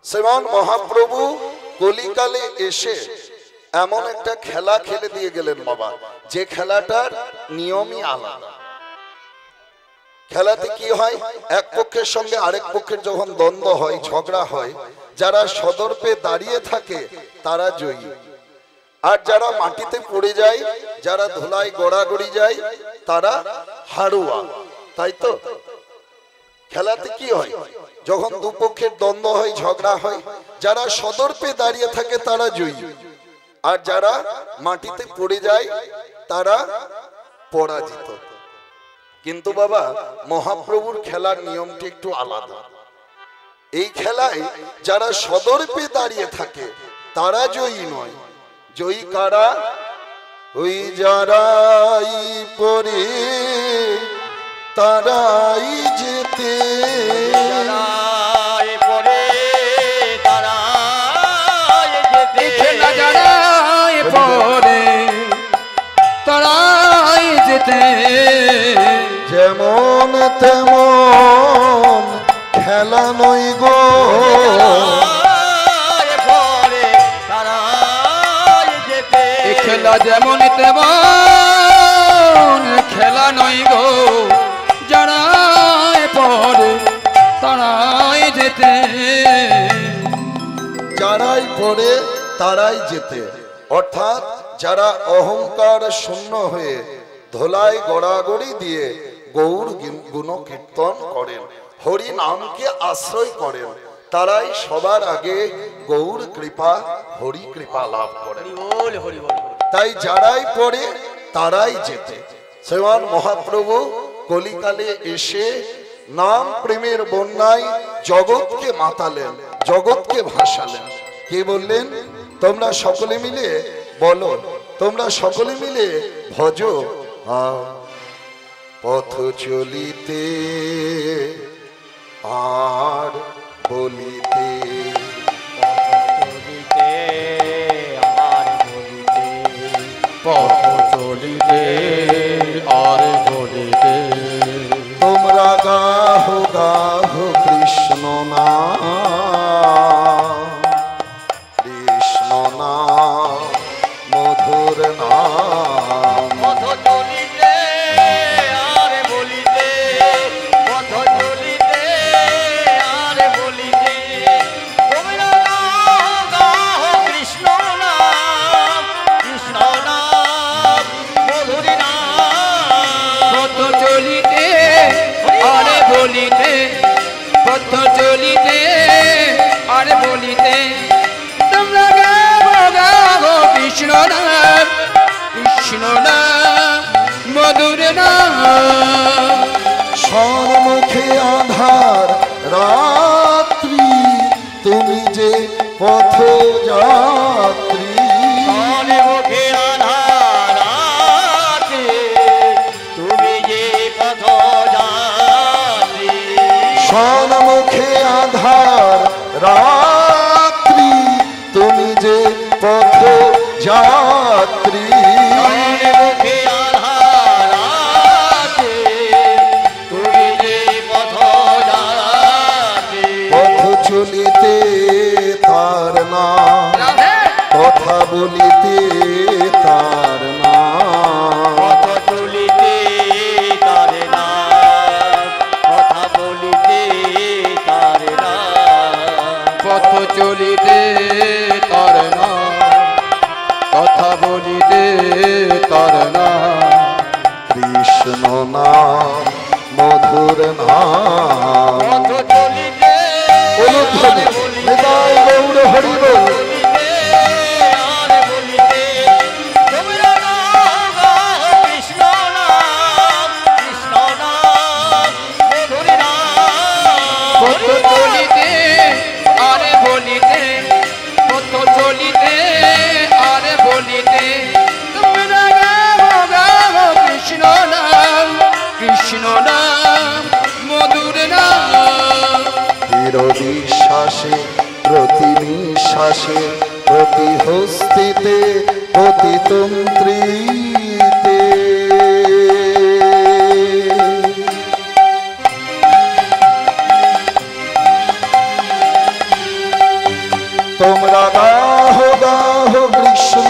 শ্রীমান মহাপ্রভু কলিকালে এসে এমন একটা খেলা খেলে দিয়ে গেলেন বাবা, যে খেলাটার নিয়মই আলাদা। খেলাতে কি হয়, এক পক্ষের সঙ্গে আরেক পক্ষের যখন দ্বন্দ্ব হয়, ঝগড়া হয়, যারা সদর্পে দাঁড়িয়ে থাকে তারা জয়ী, আর যারা মাটিতে পড়ে যায়, যারা ধুলায় গড়াগড়ি যায়, তারা হারুয়া। তাই তো খেলাতে কি হয়, যখন দুপক্ষের দ্বন্দ্ব হয়, ঝগড়া হয়, যারা সদর্পে দাঁড়িয়ে থাকে তারা জয়ী, আর যারা মাটিতে পড়ে যায় তারা পরাজিত। কিন্তু বাবা মহাপ্রভুর খেলার নিয়মটি একটু আলাদা। এই খেলায় যারা সদর্পে দাঁড়িয়ে থাকে তারা জয়ী নয়, জয়ী কারা, ওই যারাই পড়ে তারাই যেতে, যেমন তেমন খেলা নই গো, খেলা যেমন তেমন খেলা নই গো, যারা পড়ে তারাই যেতে, যারাই পড়ে তারাই যেতে। অর্থাৎ যারা অহংকার শূন্য হয়ে ধোলায় গড়াগড়ি দিয়ে গৌর গুণ কীর্তন করেন, হরি নামকে আশ্রয় করেন, তারাই সবার আগে গৌর কৃপা, হরি কৃপা লাভ করেন। তাই যারাই পড়ে তারাই যেতে। শ্রীমান মহাপ্রভু কলিকালে এসে নাম প্রেমের বন্যায় জগৎকে মাতালেন, জগৎকে ভাসালেন। কে বললেন, তোমরা সকলে মিলে বলো, তোমরা সকলে মিলে ভজ পথ চলিতে আর বলিতে, পথ চলিতে আর বলিতে, তোমরা গাহো গাহো কৃষ্ণ নাম, কৃষ্ণ নাম মধুর নাম, পথ চলিতে আর বলিতে, পথ চলিতে আর বলিতে, তোমরা গাহো কৃষ্ণ নাম, কৃষ্ণ নাম মধুর নাম, পথ চলিতে আর বলিতে, পথ চলিতে আর বলিতে, তোমরা গাবো গাবো কৃষ্ণ নাম, কৃষ্ণ নাম মধুর নাম। সম্মুখে আধার রাত্রি, তুমি যে পথ যাত্রী, মুখে আধার আছে, তুমি যে পথ যাত্রী, সম্মুখে আধার রাত্রি, তুমি যে পথ যাত্রী, মুখে আধার আছে, তুমি যে পথ যাত্রী, পথ চলিতে তার নাম, কথা বলিতে তার নাম, পথ চলিতে তার নাম, কথা বলিতে তার নাম, পথ চলিতে তার নাম, কথা বলিতে তার নাম, কৃষ্ণ নাম মধুর নাম। পথ চলিতে অনুধ্বনি হৃদয় গৌর হরি বল। আর বলিতে, তোমরা গাও কৃষ্ণ নাম, কৃষ্ণ নাম মধুর নাম, পথ চলিতে আর বলিতে, পথ চলিতে আর বলিতে, তোমরা গাও গাও কৃষ্ণ নাম, কৃষ্ণ নাম মধুর নাম। দৃঢ় বিশ্বাসে প্রতি নিঃশ্বাসে, প্রতি হস্তিতে, প্রতি তন্ত্রীতে, তোমরা গাহো গাহো কৃষ্ণ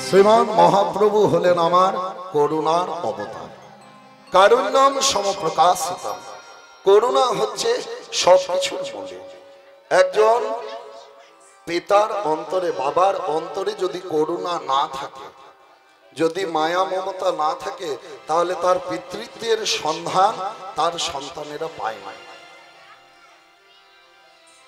শ্রীমান মহাপ্রভু হলেন আমার করুণার অবতার। কারুণ্যম সমপ্রকাশিতম। করুণা হচ্ছে সবকিছুর মূলে। একজন পিতার অন্তরে, বাবার অন্তরে যদি করুণা না থাকে, যদি মায়া মমতা না থাকে, তাহলে তার পিতৃত্বের সন্ধান তার সন্তানেরা পায় না।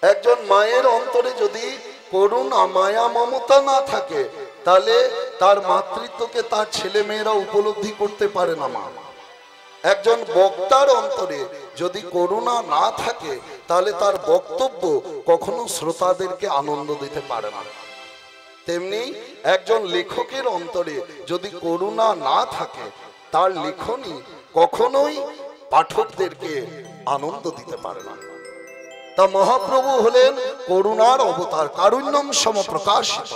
একজন মায়ের অন্তরে যদি করুণা মায়া মমতা না থাকে, তাহলে তার মাতৃত্বকে তার ছেলে মেয়েরা উপলব্ধি করতে পারে না। মা একজন বক্তার অন্তরে যদি করুণা না থাকে, তাহলে তার বক্তব্য কখনো শ্রোতাদেরকে আনন্দ দিতে পারে না। তেমনি একজন লেখকের অন্তরে যদি করুণা না থাকে, তার লেখনী কখনোই পাঠকদেরকে আনন্দ দিতে পারে না। তা মহাপ্রভু হলেন করুণার অবতার। কারুণ্যম সমপ্রকাশিত।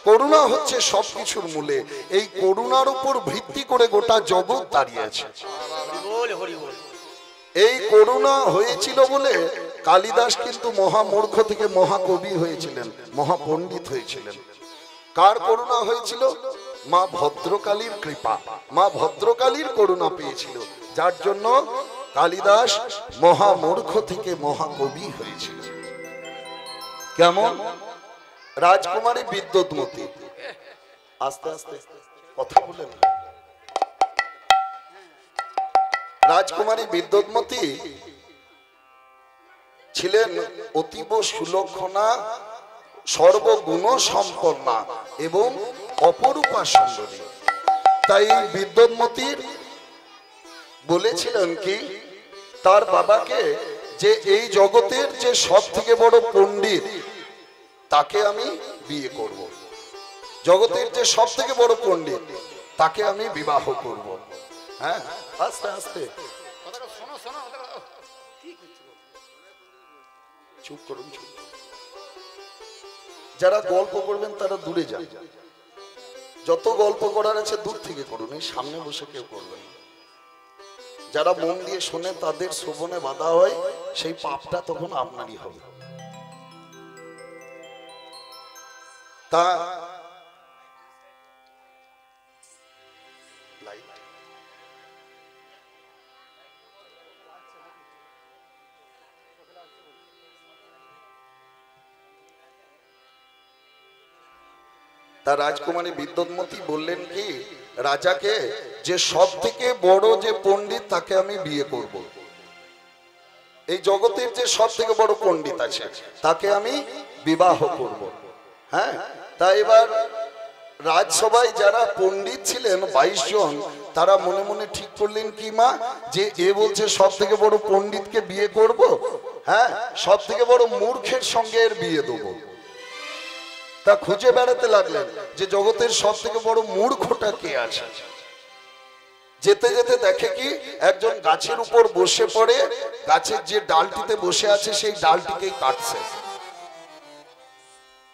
করুণা হচ্ছে সবকিছুর মূলে। এই করুণার উপর ভিত্তি করে গোটা জগৎ দাঁড়িয়ে আছে। এই করুণা হয়েছিল বলে কালিদাস কিন্তু মহামূর্খ থেকে মহাকবি হয়েছিলেন, মহাপণ্ডিত হয়েছিলেন। কার করুণা হয়েছিল? মা ভদ্রকালীর কৃপা, মা ভদ্রকালীর করুণা পেয়েছিল, যার জন্য কালিদাস মহামূর্খ থেকে মহাকবি হয়েছিল। কেমন? রাজকুমারী বিদ্যুৎমতী, আস্তে আস্তে কথা বলেন। রাজকুমারী বিদ্যুৎমতী ছিলেন অতীব সুলক্ষণা, সর্বগুণ সম্পন্না এবং অপরূপা সুন্দরী। তাই বিদ্যুৎমতীর বলেছিলেন কি তার বাবাকে, যে এই জগতের যে সব থেকে বড় পণ্ডিত তাকে আমি বিয়ে করব। জগতের যে সব থেকে বড় পণ্ডিত তাকে আমি বিবাহ করব। হ্যাঁ, আস্তে আস্তে চুপ করুন, চুপ। যারা গল্প করবেন তারা দূরে যান। যত গল্প করার আছে দূর থেকে করুন, এই সামনে বসে কেউ করবেন না। যারা মন দিয়ে শোনে তাদের শ্রবণে বাধা হয়, সেই পাপটা তখন আপনারই হবে। তা রাজকুমারী বিদ্যুৎমতী বললেন কি রাজাকে, যে সব থেকে বড় যে পণ্ডিত তাকে আমি বিয়ে করব। এই জগতের যে সব থেকে বড় পণ্ডিত আছে তাকে আমি বিবাহ করব। হ্যাঁ, তাই এবার রাজসভায় যারা পণ্ডিত ছিলেন 22 জন, তারা মনে মনে ঠিক করলেন কি মা, যে এ বলছে সব থেকে বড় পণ্ডিতকে বিয়ে করব, হ্যাঁ সব থেকে বড় মূর্খের সঙ্গে এর বিয়ে দেবো। তা খুঁজে বেড়াতে লাগলেন যে জগতের সব থেকে বড় মূর্খটা কে আছে। যেতে যেতে দেখে কি একজন গাছের উপর বসে পড়ে, গাছের যে ডালটিতে বসে আছে সেই ডালটিকেই কাটছে।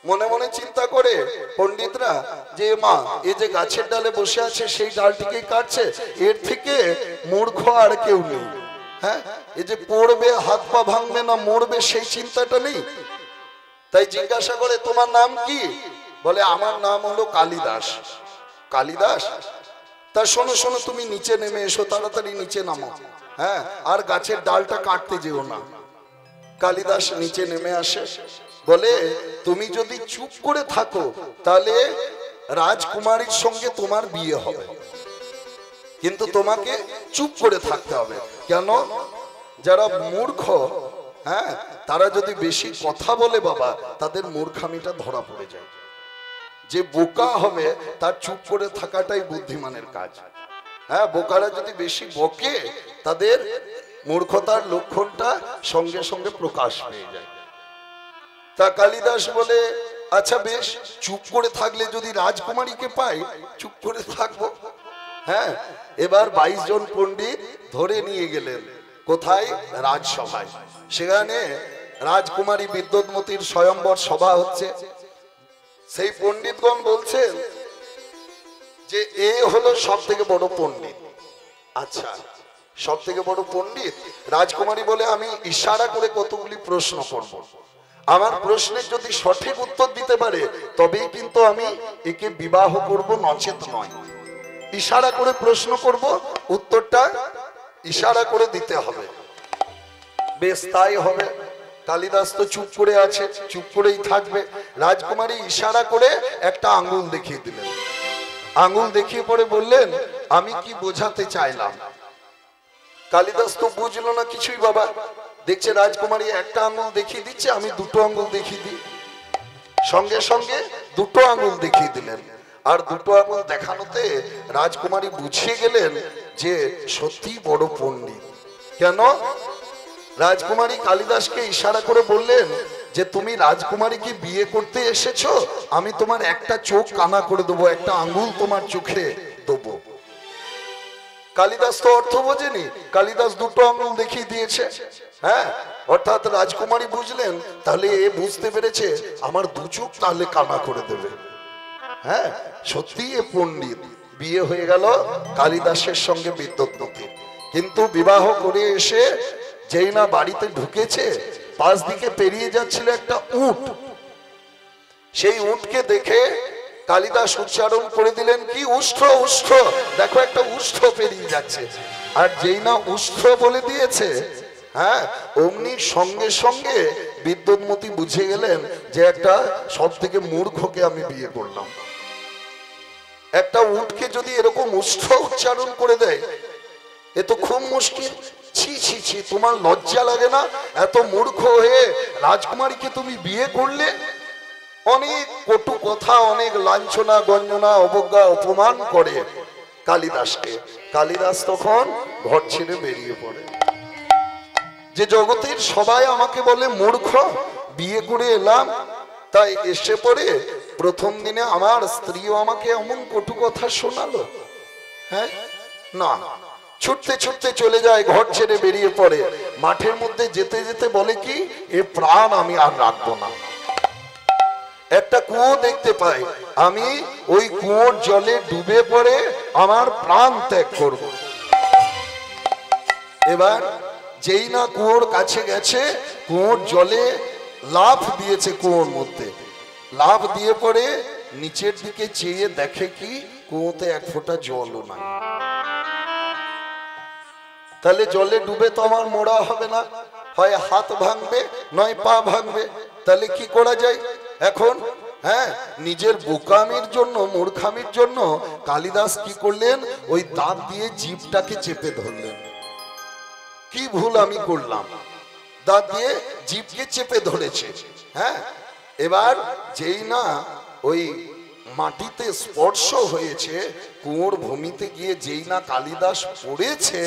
মনে মনে চিন্তা করে পণ্ডিতরা যে মা এই যে গাছের ডালে বসে আছে সেই ডালটিকেই কাটছে, এর থেকে মূর্খ আর কেউ নেই। হ্যাঁ, এই যে পড়বে, হাত পা ভাঙবে না মরবে, সেই চিন্তাটা নেই। তাই জিজ্ঞাসা করে তোমার নাম কি? বলে আমার নাম হলো কালিদাস। কালিদাস? তা শোনো শোনো, তুমি নিচে নেমে এসো, তাড়াতাড়ি নিচে নামো। হ্যাঁ, আর গাছের ডালটা কাটতে যেও না। কালিদাস নিচে নেমে আসে, বলে তুমি যদি চুপ করে থাকো তাহলে রাজকুমারীর সঙ্গে তোমার বিয়ে হবে, কিন্তু তোমাকে চুপ করে থাকতে হবে। কেন? যারা মূর্খ, হ্যাঁ, তারা যদি বেশি কথা বলে বাবা, তাদের মূর্খামিটা ধরা পড়ে যায়। যে বোকা হবে তার চুপ করে থাকাটাই বুদ্ধিমানের কাজ। হ্যাঁ, বোকারা যদি বেশি বকে তাদের মূর্খতার লক্ষণটা সঙ্গে সঙ্গে প্রকাশ পেয়ে যায়। তা কালিদাস বলে আচ্ছা বেশ, চুপ করে থাকলে যদি রাজকুমারীকে পাই চুপ করে থাকবো। হ্যাঁ, এবার 22 জন পণ্ডিত ধরে নিয়ে গেলেন কোথায়? রাজসভায়। সেখানে রাজকুমারী বিদ্যুৎমতির স্বয়ম্বর সভা হচ্ছে। সেই পণ্ডিতগণ বলছেন যে এ হলো সব থেকে বড় পণ্ডিত। আচ্ছা, সব থেকে বড় পণ্ডিত? রাজকুমারী বলে আমি ইশারা করে কতগুলি প্রশ্ন করব, আমার প্রশ্নের যদি সঠিক উত্তর দিতে পারে তবেই কিন্তু আমি একে বিবাহ করব, নচেত নয়। ইশারা করে প্রশ্ন করব, উত্তরটা ইশারা করে দিতে হবে। বেশ, তাই হবে। কালিদাস তো চুপ করে আছে, চুপ করেই থাকবে। রাজকুমারী ইশারা করে একটা আঙ্গুল দেখিয়ে দিলেন। আঙ্গুল দেখিয়ে পরে বললেন আমি কি বোঝাতে চাইলাম। কালিদাস তো বুঝলো না কিছুই বাবা। দেখছে রাজকুমারী একটা আঙ্গুল দেখিয়ে দিচ্ছে, আমি দুটো আঙ্গুল দেখিয়ে দিই। সঙ্গে সঙ্গে দুটো আঙ্গুল দেখিয়ে দিলেন। আর দুটো আঙ্গুল দেখানোতে রাজকুমারী বুঝিয়ে গেলেন যে সত্যি বড় পণ্ডিত। কেন? রাজকুমারী কালিদাসকে ইশারা করে বললেন যে তুমি রাজকুমারীকে বিয়ে করতে এসেছো, আমি তোমার একটা চোখ কানা করে দেবো, একটা আঙ্গুল তোমার চোখে দেবো। কালিদাস তো অর্থ বোঝেনি, কালিদাস দুটো আঙ্গুল দেখিয়ে দিয়েছে। হ্যাঁ, অর্থাৎ রাজকুমারী বুঝলেন তাহলে এ বুঝতে পেরেছে আমার দু চোখ তাহলে কানা করে দেবে। হ্যাঁ, সত্যি এ পণ্ডিত। বিয়ে হয়ে গেল কালিদাসের সঙ্গে বিদ্যুৎমতি। কিন্তু বিবাহ করে এসে যেই না বাড়িতে ঢুকেছে, পাশ দিকে পেরিয়ে যাচ্ছিল একটা উট। সেই উটকে দেখে কালিদাস উচ্চারণ করে দিলেন কি? উষ্ঠ, উষ্ঠ। দেখো একটা উষ্ঠ পেরিয়ে যাচ্ছে। আর যেই না উষ্ঠ বলে দিয়েছে, হ্যাঁ, অমনি সঙ্গে সঙ্গে বিদ্যুৎমতি বুঝে গেলেন যে একটা সব থেকে মূর্খকে আমি বিয়ে করলাম। একটা উটকে যদি এরকম উষ্ঠ উচ্চারণ করে দেয় এ তো খুব মুশকিল। ছি ছি ছি, তোমার লজ্জা লাগে না? এত মূর্খ হয়ে রাজকুমারীকে তুমি বিয়ে করলে। অনেক কটু কথা, অনেক লাঞ্ছনা গঞ্জনা অবজ্ঞা অপমান করে কালিদাসকে। কালিদাস তখন ঘর ছেড়ে বেরিয়ে পড়ে। যে জগতের সবাই আমাকে বলে মূর্খ, বিয়ে করে এলাম, তাই এসে পড়ে প্রথম দিনে আমার স্ত্রীও আমাকে এমন কটু কথা শোনালো। হ্যাঁ, না, ছুটতে ছুটতে চলে যায়, ঘর ছেড়ে বেরিয়ে পড়ে। মাঠের মধ্যে যেতে যেতে বলে কি, এ প্রাণ আমি আর রাখবো না। একটা কুয়ো দেখতে পাই, আমি ওই কুয়োর জলে ডুবে পড়ে আমার প্রাণ ত্যাগ করব। এবার যেই না কুয়োর কাছে গেছে, কুয়োর জলে লাফ দিয়েছে। কুয়োর মধ্যে লাফ দিয়ে পড়ে নিচের দিকে চেয়ে দেখে কি, কুয়োতে এক ফোঁটা জলও নাই। তাহলে জলে ডুবে তো আমার মোড়া হবে না, হয় হাত ভাঙবে নয় পা ভাঙবে। তাহলে কি করা যায় এখন? হ্যাঁ, নিজের বোকামির জন্য, মূর্খামির জন্য কালিদাস কি করলেন? ওই দাঁত দিয়ে জিভটাকে চেপে ধরলেন। কি ভুল আমি করলাম? দাঁত দিয়ে জিভকে চেপে ধরেছে। হ্যাঁ, এবার যেই না ওই মাটিতে স্পর্শ হয়েছে, কুয়োর ভূমিতে গিয়ে যেই না কালিদাস পড়েছে,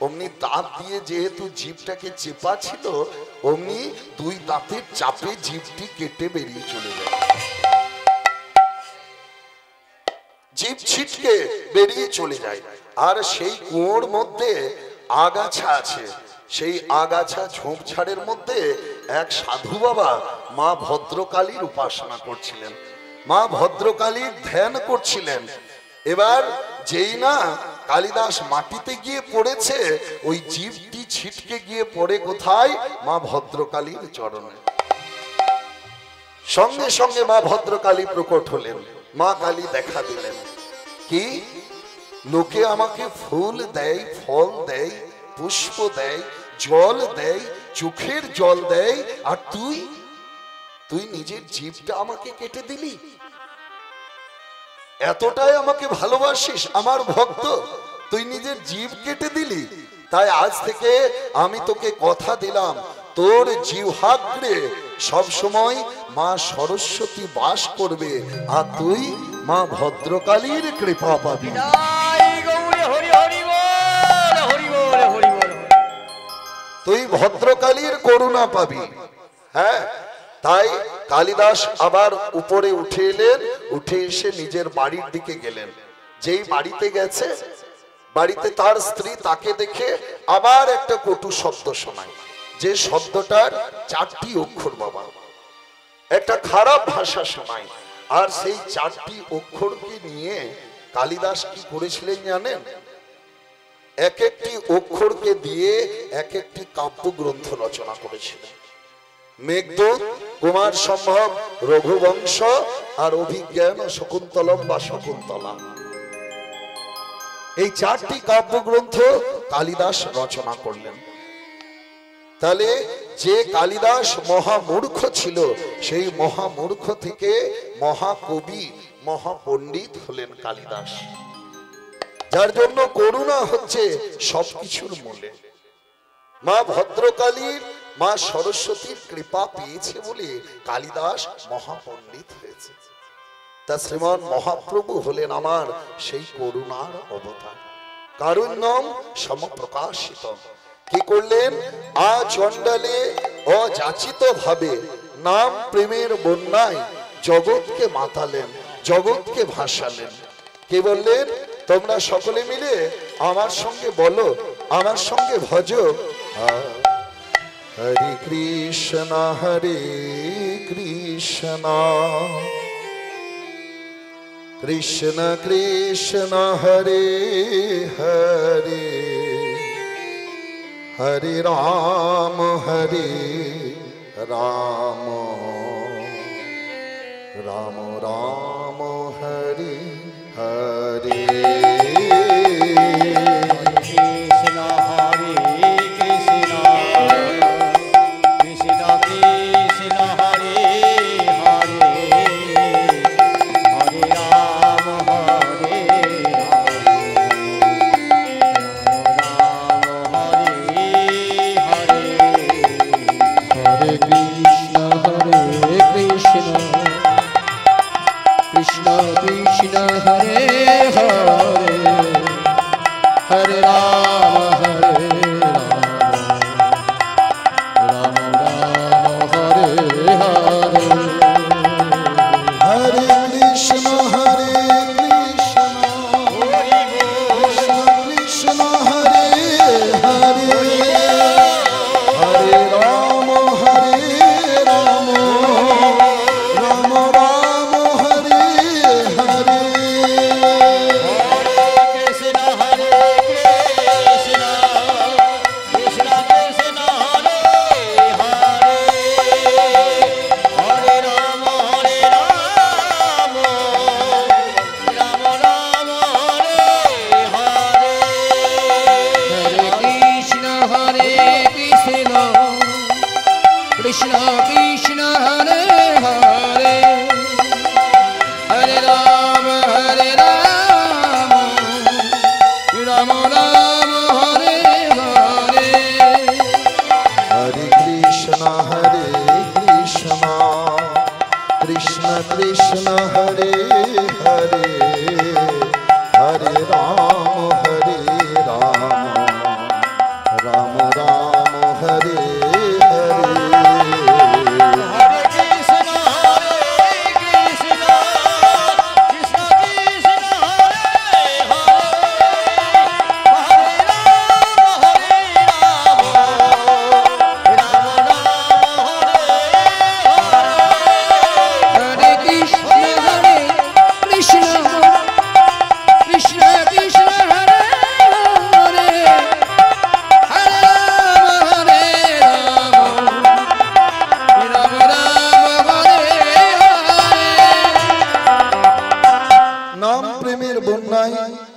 অমনি দাঁত দিয়ে যেহেতু জিভটাকে চেপা ছিল, অমনি দুই দাঁতের চাপে জিভটি কেটে বেরিয়ে চলে যায়। জিভ ছিটকে বেরিয়ে চলে যায়। আর সেই কুয়োর মধ্যে আগাছা আছে। সেই আগাছা ঝোপঝাড়ের মধ্যে এক সাধু বাবা মা ভদ্রকালীর উপাসনা করছিলেন, মা ভদ্রকালীর ধ্যান করছিলেন। এবার যেই না কালিদাস মাটিতে গিয়ে পড়েছে, ওই জীবটি ছিটকে গিয়ে পড়ে কোথায়? মা ভদ্রকালীর চরণে। সঙ্গে সঙ্গে মা ভদ্রকালী প্রকট হলেন, মা কালী দেখা দিলেন। কি? লোকে আমাকে ফুল দেয়, ফল দেয়, পুষ্প দেয়, জল দেয়, চোখের জল দেয়, আর তুই নিজের জীবটা আমাকে কেটে দিলি। এতটাই আমাকে ভালোবাসিস, আমার ভক্ত, তুই নিজের জীব কেটে দিলি। তাই আজ থেকে আমি তোকে কথা দিলাম, তোর জিহ্বাগ্রে সব সময় মা সরস্বতী বাস করবে, আর তুই মা ভদ্রকালীর কৃপা পাবি। তুই ভদ্রকালীর করুণা পাবি। হ্যাঁ, তাই কালিদাস আবার উপরে উঠে এলেন, উঠে এসে নিজের বাড়ির দিকে গেলেন। যেই বাড়িতে গেছে, বাড়িতে তার স্ত্রী তাকে দেখে আবার একটা কটু শব্দ শোনায়, যে শব্দটার 4টি অক্ষর বাবা, একটা খারাপ ভাষা শোনায়। আর সেই 4টি অক্ষরকে নিয়ে কালিদাস কি করেছিলেন জানেন? এক একটি অক্ষরকে দিয়ে এক একটি কাব্যগ্রন্থ রচনা করেছিলেন। মেঘদূত, কুমার সম্ভব, রঘুবংশ, আর অভিজ্ঞান শকুন্তলম বা শকুন্তলা, এই 4টি কাব্যগ্রন্থ কালিদাস রচনা করলেন। তাহলে যে কালিদাস মহামূর্খ ছিল, সেই মহামূর্খ থেকে মহাকবি, মহাপণ্ডিত হলেন কালিদাস, যার জন্য করুণা হচ্ছে সবকিছুর মূলে। মা ভদ্রকালীর, মা সরস্বতীর কৃপা পেয়েছে বলে কালিদাস মহাপণ্ডিত হয়েছে। তা শ্রীমান মহাপ্রভু হলেন আমার সেই করুণার অবতার, কারুণ্যম সমপ্রকাশিত। কি করলেন? আচণ্ডালে অযাচিত ভাবে নাম প্রেমের বন্যায় জগৎকে মাতালেন, জগৎকে ভাসালেন। কে বললেন? তোমরা সকলে মিলে আমার সঙ্গে বলো, আমার সঙ্গে ভজো, হরে কৃষ্ণ হরে কৃষ্ণ কৃষ্ণ কৃষ্ণ হরে হরে হরে রাম রাম রাম হরে হরে। কৃষ্ণ হরে কৃষ্ণ কৃষ্ণ কৃষ্ণ হরে হরে হরে রাম হরে রাম হরে হরে। হরে কৃষ্ণ কৃষ্ণ কৃষ্ণ হরে হরে হরে রাম রাম রাম হরে হরে। হরে কৃষ্ণ কৃষ্ণ কৃষ্ণ হরে হরে হরে রাম রাম রাম হরে হরে। কৃষ্ণ হরে কৃষ্ণ কৃষ্ণ কৃষ্ণ হরে হরে হরে রাম রাম রাম হরে হরে। হরে কৃষ্ণ কৃষ্ণ কৃষ্ণ হরে হরে হরে রাম রাম রাম হরে হরে। হরে কৃষ্ণ কৃষ্ণ কৃষ্ণ হরে হরে হরে রাম রাম রাম হরে হরে। হরে কৃষ্ণ কৃষ্ণ কৃষ্ণ কৃষ্ণ হরে হরে হরে রাম রাম রাম হরে হরে। নাই